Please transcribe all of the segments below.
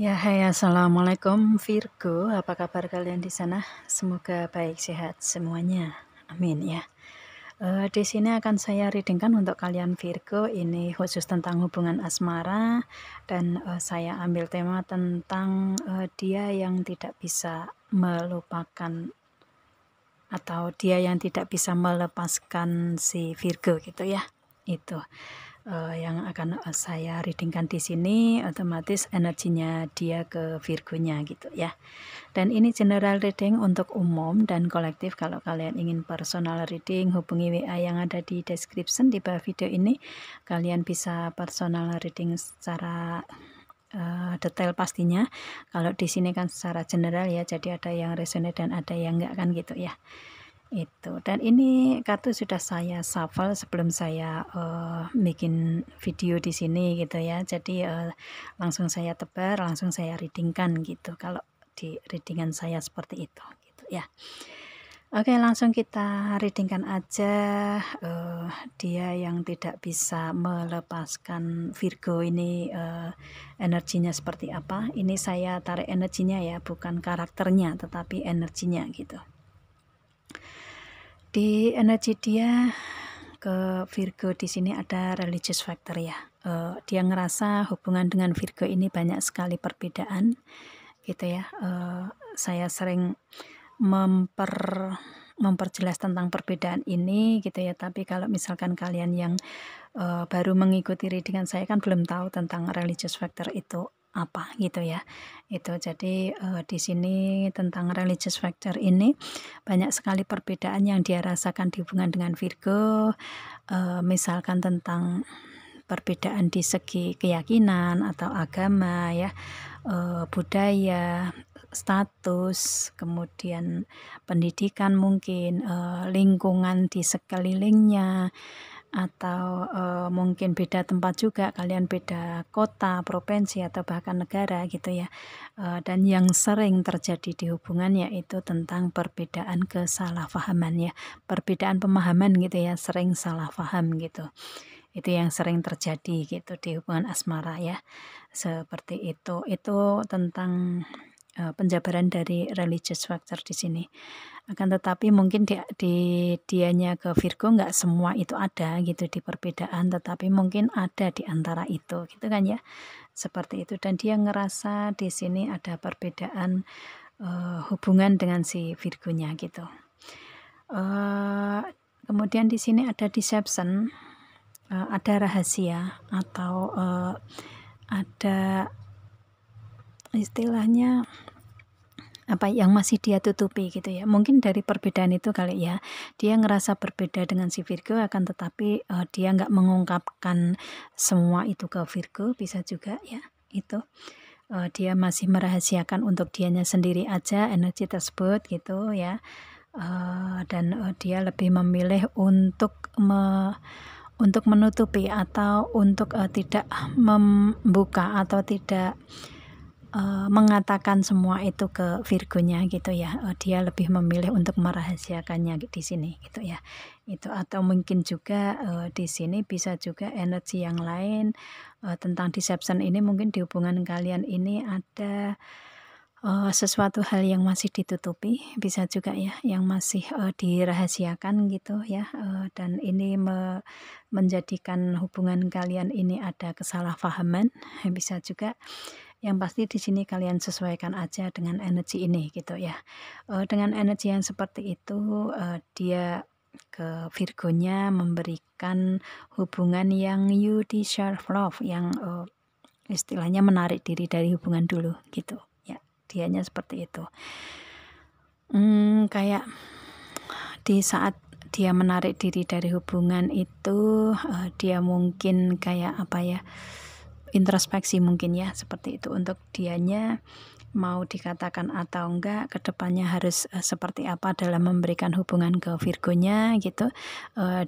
Ya, hai, assalamualaikum Virgo. Apa kabar kalian di sana? Semoga baik, sehat semuanya. Amin ya. Di sini akan saya readingkan untuk kalian Virgo. Ini khusus tentang hubungan asmara dan saya ambil tema tentang dia yang tidak bisa melupakan atau dia yang tidak bisa melepaskan si Virgo gitu ya. Itu yang akan saya readingkan di sini, otomatis energinya dia ke Virgonya gitu ya. Dan ini general reading untuk umum dan kolektif. Kalau kalian ingin personal reading, hubungi WA yang ada di description di bawah video ini. Kalian bisa personal reading secara detail pastinya. Kalau di sini kan secara general ya, jadi ada yang resonate dan ada yang enggak kan gitu ya. Itu. Dan ini kartu sudah saya shuffle sebelum saya bikin video di sini gitu ya. Jadi langsung saya tebar, langsung saya readingkan gitu. Kalau di readingan saya seperti itu gitu ya. Oke, langsung kita readingkan aja dia yang tidak bisa melepaskan Virgo ini energinya seperti apa. Ini saya tarik energinya ya, bukan karakternya tetapi energinya gitu. Di energi dia ke Virgo di sini ada religious factor ya. Dia ngerasa hubungan dengan Virgo ini banyak sekali perbedaan gitu ya. Saya sering memperjelas tentang perbedaan ini gitu ya, tapi kalau misalkan kalian yang baru mengikuti readingan saya kan belum tahu tentang religious factor itu apa gitu ya. Itu jadi di sini tentang religious factor ini banyak sekali perbedaan yang dia rasakan di hubungan dengan Virgo, misalkan tentang perbedaan di segi keyakinan atau agama ya, budaya, status, kemudian pendidikan mungkin, lingkungan di sekelilingnya, atau mungkin beda tempat juga, kalian beda kota, provinsi, atau bahkan negara gitu ya. Dan yang sering terjadi di hubungan yaitu tentang perbedaan kesalahpahaman ya, perbedaan pemahaman gitu ya, sering salah paham gitu. Itu yang sering terjadi gitu di hubungan asmara ya, seperti itu. Itu tentang penjabaran dari religious factor di sini. Akan tetapi mungkin dianya ke Virgo nggak semua itu ada gitu di perbedaan, tetapi mungkin ada di antara itu gitu kan ya, seperti itu. Dan dia ngerasa di sini ada perbedaan hubungan dengan si Virgonya gitu. Kemudian di sini ada deception, ada rahasia atau ada istilahnya apa yang masih dia tutupi gitu ya. Mungkin dari perbedaan itu kali ya, dia ngerasa berbeda dengan si Virgo, akan tetapi dia nggak mengungkapkan semua itu ke Virgo, bisa juga ya itu. Dia masih merahasiakan untuk dianya sendiri aja energi tersebut gitu ya. Dan dia lebih memilih untuk menutupi atau untuk tidak membuka atau tidak mengatakan semua itu ke Virgonya gitu ya. Dia lebih memilih untuk merahasiakannya di sini gitu ya. Itu atau mungkin juga di sini bisa juga energi yang lain tentang deception ini, mungkin di hubungan kalian ini ada sesuatu hal yang masih ditutupi, bisa juga ya, yang masih dirahasiakan gitu ya. Dan ini menjadikan hubungan kalian ini ada kesalahpahaman, bisa juga. Yang pasti di sini kalian sesuaikan aja dengan energi ini gitu ya. Dengan energi yang seperti itu dia ke Virgonya memberikan hubungan yang you deserve love, yang istilahnya menarik diri dari hubungan dulu gitu ya. Dianya seperti itu. Kayak di saat dia menarik diri dari hubungan itu dia mungkin kayak apa ya, introspeksi mungkin ya, seperti itu untuk dianya mau dikatakan atau enggak kedepannya harus seperti apa dalam memberikan hubungan ke Virgonya gitu.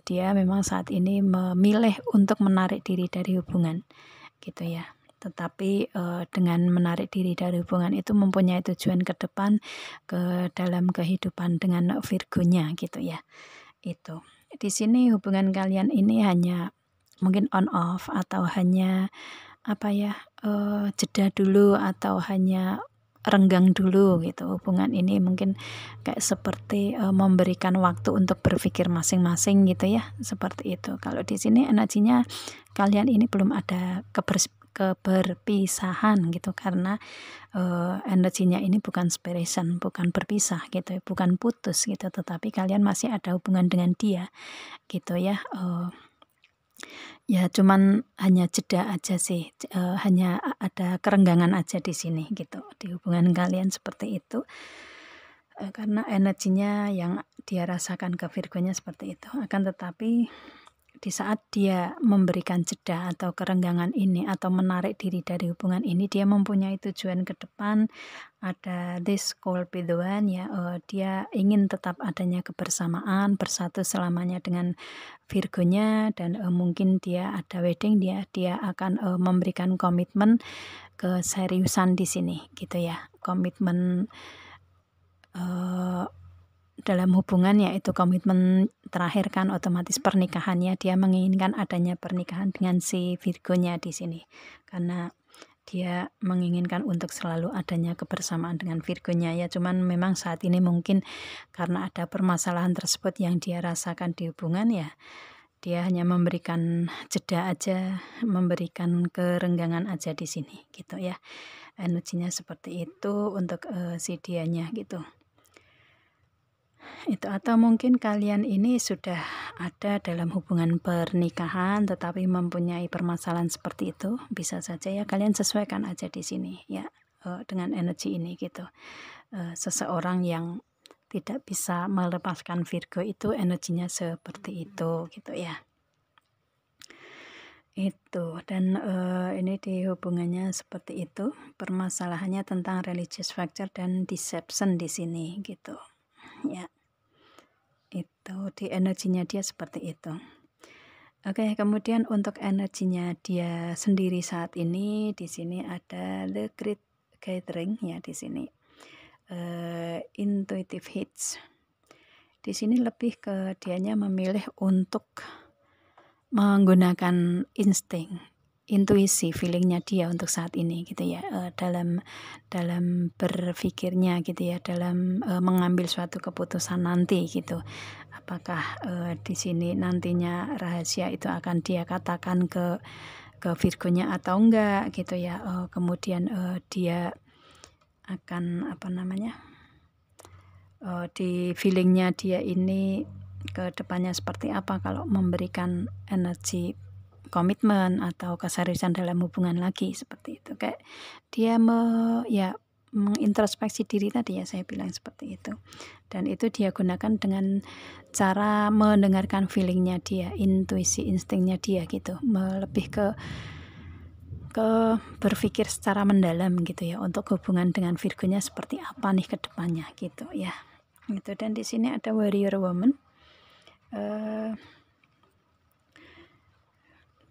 Dia memang saat ini memilih untuk menarik diri dari hubungan gitu ya, tetapi dengan menarik diri dari hubungan itu mempunyai tujuan ke depan ke dalam kehidupan dengan Virgonya gitu ya. Itu di sini hubungan kalian ini hanya mungkin on off atau hanya apa ya, jeda dulu atau hanya renggang dulu gitu. Hubungan ini mungkin kayak seperti memberikan waktu untuk berpikir masing-masing gitu ya, seperti itu. Kalau di sini energinya kalian ini belum ada keberpisahan gitu, karena energinya ini bukan separation, bukan berpisah gitu, bukan putus gitu, tetapi kalian masih ada hubungan dengan dia gitu ya. Ya cuman hanya jeda aja sih, hanya ada kerenggangan aja di sini gitu, di hubungan kalian seperti itu. Karena energinya yang dia rasakan ke Virgonya seperti itu. Akan tetapi di saat dia memberikan jeda atau kerenggangan ini atau menarik diri dari hubungan ini, dia mempunyai tujuan ke depan. Ada this could be the one ya, dia ingin tetap adanya kebersamaan, bersatu selamanya dengan Virgonya, dan mungkin dia ada wedding, dia akan memberikan komitmen keseriusan di sini gitu ya. Komitmen dalam hubungan, yaitu komitmen terakhir kan otomatis pernikahannya, dia menginginkan adanya pernikahan dengan si Virgonya di sini, karena dia menginginkan untuk selalu adanya kebersamaan dengan Virgonya ya. Cuman memang saat ini mungkin karena ada permasalahan tersebut yang dia rasakan di hubungan ya, dia hanya memberikan jeda aja, memberikan kerenggangan aja di sini gitu ya. Energinya seperti itu untuk si dianya gitu. Itu, atau mungkin kalian ini sudah ada dalam hubungan pernikahan tetapi mempunyai permasalahan seperti itu, bisa saja ya. Kalian sesuaikan aja di sini ya, dengan energi ini gitu. Seseorang yang tidak bisa melepaskan Virgo itu energinya seperti itu gitu ya. Itu, dan ini di hubungannya seperti itu, permasalahannya tentang religious factor dan deception di sini gitu ya. Itu di energinya dia seperti itu. Oke, kemudian untuk energinya dia sendiri saat ini, di sini ada the great gathering ya di sini. Intuitive hits. Di sini lebih ke dianya memilih untuk menggunakan insting, intuisi, feelingnya dia untuk saat ini gitu ya, dalam berpikirnya gitu ya, dalam mengambil suatu keputusan nanti gitu. Apakah di sini nantinya rahasia itu akan dia katakan ke Virgonya atau enggak gitu ya. Kemudian dia akan di feelingnya dia ini ke depannya seperti apa kalau memberikan energi komitmen atau keseriusan dalam hubungan lagi, seperti itu. Kayak dia mengintrospeksi diri tadi ya, saya bilang seperti itu. Dan itu dia gunakan dengan cara mendengarkan feelingnya dia, intuisi, instingnya dia gitu, lebih ke berpikir secara mendalam gitu ya, untuk hubungan dengan Virgonya seperti apa nih ke depannya gitu ya. Gitu. Dan di sini ada warrior woman.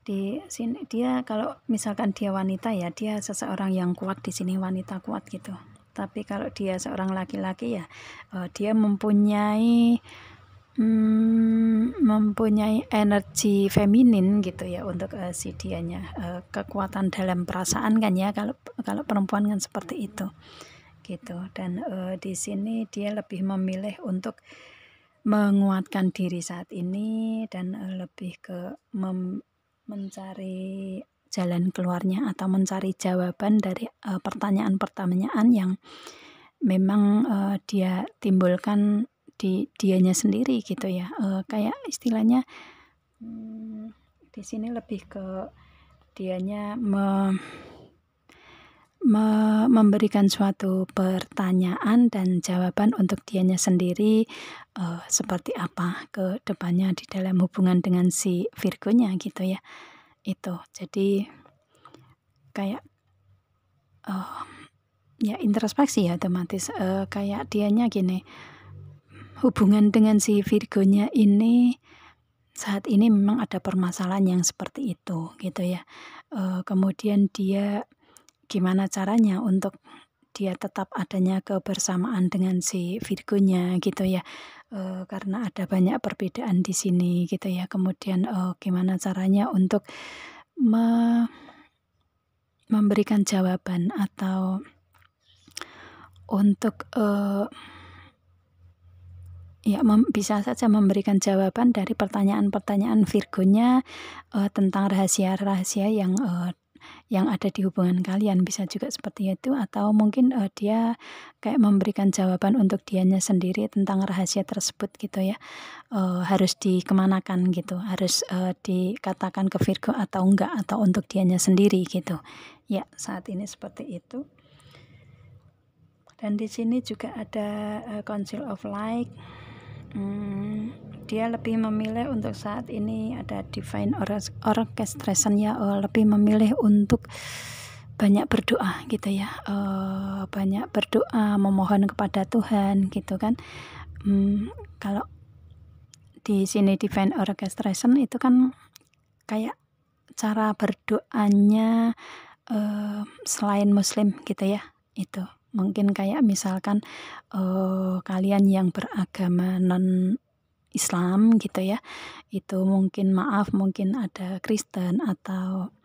Di sini dia, kalau misalkan dia wanita ya, dia seseorang yang kuat di sini, wanita kuat gitu. Tapi kalau dia seorang laki-laki ya, dia mempunyai energi feminin gitu ya untuk si dianya, kekuatan dalam perasaan kan ya, kalau perempuan kan seperti itu gitu. Dan di sini dia lebih memilih untuk menguatkan diri saat ini, dan lebih ke mencari jalan keluarnya atau mencari jawaban dari pertanyaan-pertanyaan yang memang dia timbulkan di dianya sendiri gitu ya. Kayak istilahnya di sini lebih ke dianya memberikan suatu pertanyaan dan jawaban untuk dianya sendiri, seperti apa ke depannya di dalam hubungan dengan si Virgonya gitu ya. Itu jadi kayak ya introspeksi ya otomatis, kayak dianya gini, hubungan dengan si Virgonya ini saat ini memang ada permasalahan yang seperti itu gitu ya. Kemudian dia gimana caranya untuk dia tetap adanya kebersamaan dengan si Virgonya gitu ya, karena ada banyak perbedaan di sini gitu ya. Kemudian gimana caranya untuk memberikan jawaban atau untuk bisa saja memberikan jawaban dari pertanyaan-pertanyaan Virgonya tentang rahasia-rahasia yang ada di hubungan kalian, bisa juga seperti itu. Atau mungkin dia kayak memberikan jawaban untuk dianya sendiri tentang rahasia tersebut gitu ya, harus dikemanakan gitu, harus dikatakan ke Virgo atau enggak, atau untuk dianya sendiri gitu. Ya, saat ini seperti itu. Dan di sini juga ada Council of Light. Dia lebih memilih untuk saat ini ada Divine Orchestration ya, lebih memilih untuk banyak berdoa gitu ya, banyak berdoa, memohon kepada Tuhan gitu kan. Kalau di sini Divine Orchestration itu kan kayak cara berdoanya selain Muslim gitu ya, itu mungkin kayak misalkan kalian yang beragama non Islam gitu ya, itu mungkin mungkin ada Kristen atau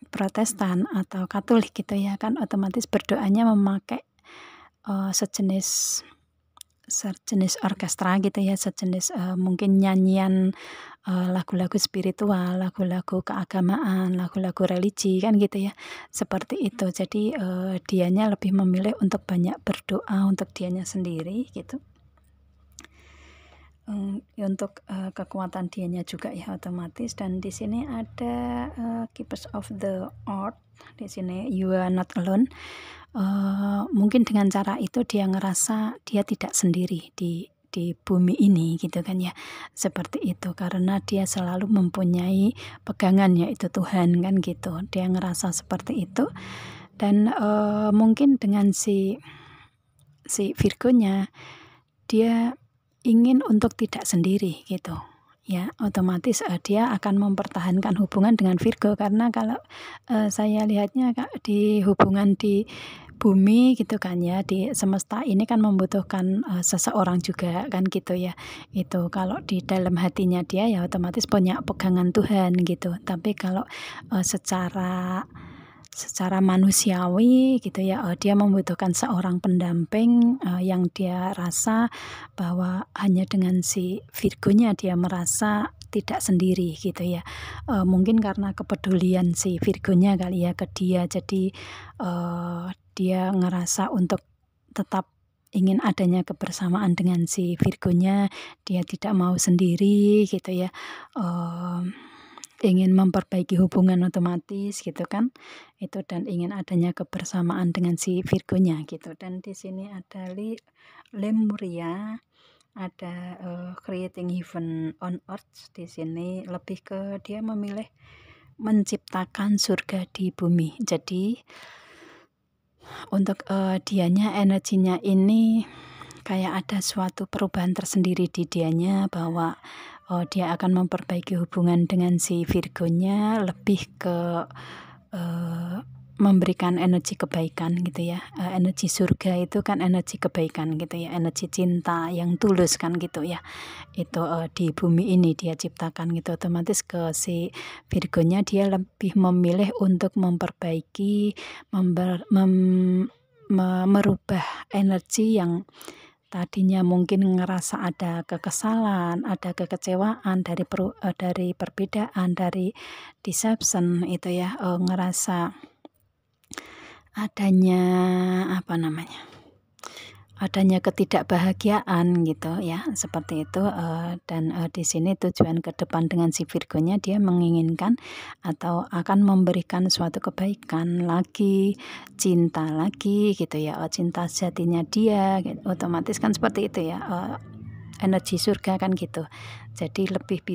Protestan atau Katolik gitu ya, kan otomatis berdoanya memakai sejenis orkestra gitu ya, sejenis mungkin nyanyian lagu-lagu spiritual, lagu-lagu keagamaan, lagu-lagu religi kan gitu ya, seperti itu. Jadi dianya lebih memilih untuk banyak berdoa untuk dianya sendiri gitu. Untuk kekuatan dianya juga ya otomatis. Dan di sini ada Keepers of the Earth. Di sini you are not alone. Mungkin dengan cara itu dia ngerasa dia tidak sendiri di bumi ini gitu kan ya, seperti itu, karena dia selalu mempunyai pegangan yaitu Tuhan kan gitu. Dia ngerasa seperti itu. Dan mungkin dengan si Virgonya dia ingin untuk tidak sendiri gitu ya, otomatis dia akan mempertahankan hubungan dengan Virgo, karena kalau saya lihatnya di hubungan di bumi gitu kan ya, di semesta ini kan membutuhkan seseorang juga kan gitu ya. Itu kalau di dalam hatinya dia ya otomatis punya pegangan Tuhan gitu. Tapi kalau secara manusiawi gitu ya, dia membutuhkan seorang pendamping yang dia rasa bahwa hanya dengan si Virgonya dia merasa tidak sendiri gitu ya. Mungkin karena kepedulian si Virgonya kali ya ke dia, jadi dia ngerasa untuk tetap ingin adanya kebersamaan dengan si Virgonya, dia tidak mau sendiri gitu ya, ingin memperbaiki hubungan otomatis gitu kan, itu, dan ingin adanya kebersamaan dengan si Virgonya gitu. Dan di sini ada Lemuria, ada Creating Heaven on Earth. Di sini lebih ke dia memilih menciptakan surga di bumi. Jadi untuk dianya energinya ini kayak ada suatu perubahan tersendiri di dianya, bahwa dia akan memperbaiki hubungan dengan si Virgonya, lebih ke memberikan energi kebaikan gitu ya. Energi surga itu kan energi kebaikan gitu ya, energi cinta yang tulus kan gitu ya. Itu di bumi ini dia ciptakan gitu. Otomatis ke si Virgonya dia lebih memilih untuk memperbaiki, merubah energi yang tadinya mungkin ngerasa ada kekesalan, ada kekecewaan dari perbedaan, dari deception itu ya, ngerasa adanya adanya ketidakbahagiaan gitu ya, seperti itu. Dan di sini tujuan ke depan dengan si Virgonya, dia menginginkan atau akan memberikan suatu kebaikan lagi, cinta lagi gitu ya, cinta sejatinya dia gitu. Otomatis kan seperti itu ya, energi surga kan gitu. Jadi lebih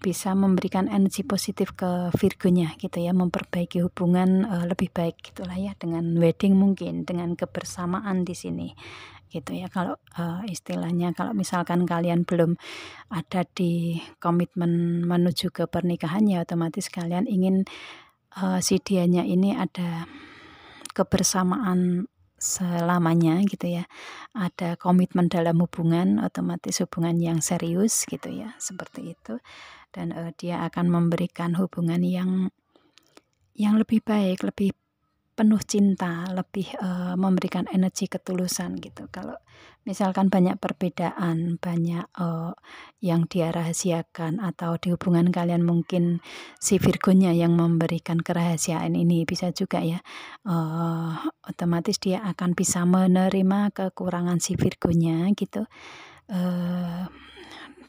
bisa memberikan energi positif ke Virgonya gitu ya, memperbaiki hubungan lebih baik gitulah ya, dengan wedding, mungkin dengan kebersamaan di sini gitu ya. Kalau istilahnya, kalau misalkan kalian belum ada di komitmen menuju ke pernikahan ya, otomatis kalian ingin si dianya ini ada kebersamaan selamanya gitu ya, ada komitmen dalam hubungan, otomatis hubungan yang serius gitu ya, seperti itu. Dan dia akan memberikan hubungan yang yang lebih baik, lebih penuh cinta, lebih, memberikan energi ketulusan gitu. Kalau misalkan banyak perbedaan, banyak, yang dia rahasiakan atau di hubungan kalian mungkin si Virgonya yang memberikan kerahasiaan ini, bisa juga ya, otomatis dia akan bisa menerima kekurangan si Virgonya gitu,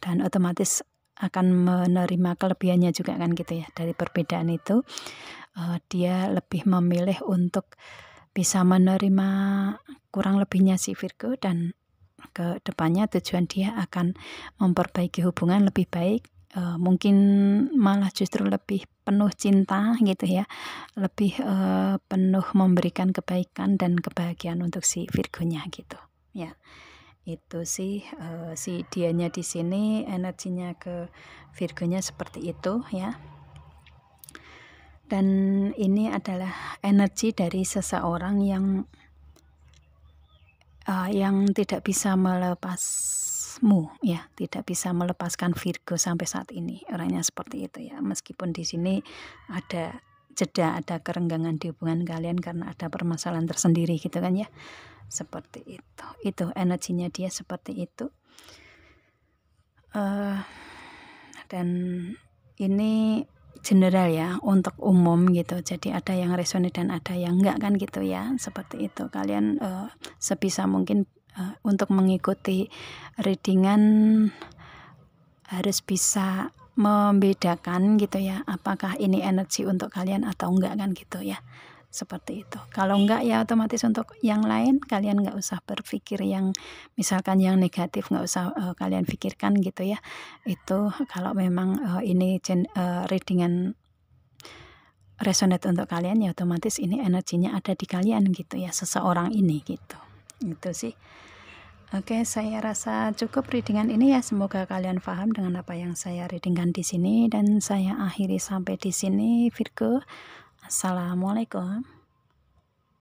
dan otomatis akan menerima kelebihannya juga kan gitu ya. Dari perbedaan itu, dia lebih memilih untuk bisa menerima kurang lebihnya si Virgo, dan ke depannya tujuan dia akan memperbaiki hubungan lebih baik, mungkin malah justru lebih penuh cinta gitu ya, lebih, penuh memberikan kebaikan dan kebahagiaan untuk si Virgonya gitu, ya. Itu sih, si dianya di sini energinya ke Virgonya seperti itu ya. Dan ini adalah energi dari seseorang yang tidak bisa melepasmu ya, tidak bisa melepaskan Virgo sampai saat ini, orangnya seperti itu ya. Meskipun di sini ada jeda, ada kerenggangan di hubungan kalian karena ada permasalahan tersendiri gitu kan ya, seperti itu. Itu energinya dia seperti itu. Dan ini general ya, untuk umum gitu. Jadi ada yang resonate dan ada yang enggak kan gitu ya, seperti itu. Kalian, sebisa mungkin, untuk mengikuti readingan harus bisa membedakan gitu ya, apakah ini energi untuk kalian atau enggak kan gitu ya, seperti itu. Kalau enggak ya otomatis untuk yang lain kalian nggak usah berpikir yang misalkan yang negatif, nggak usah, kalian pikirkan gitu ya. Itu kalau memang, ini readingan resonate untuk kalian ya otomatis ini energinya ada di kalian gitu ya, seseorang ini gitu. Itu sih. Oke, saya rasa cukup readingan ini ya. Semoga kalian paham dengan apa yang saya readingkan di sini, dan saya akhiri sampai di sini Virgo. Assalamualaikum.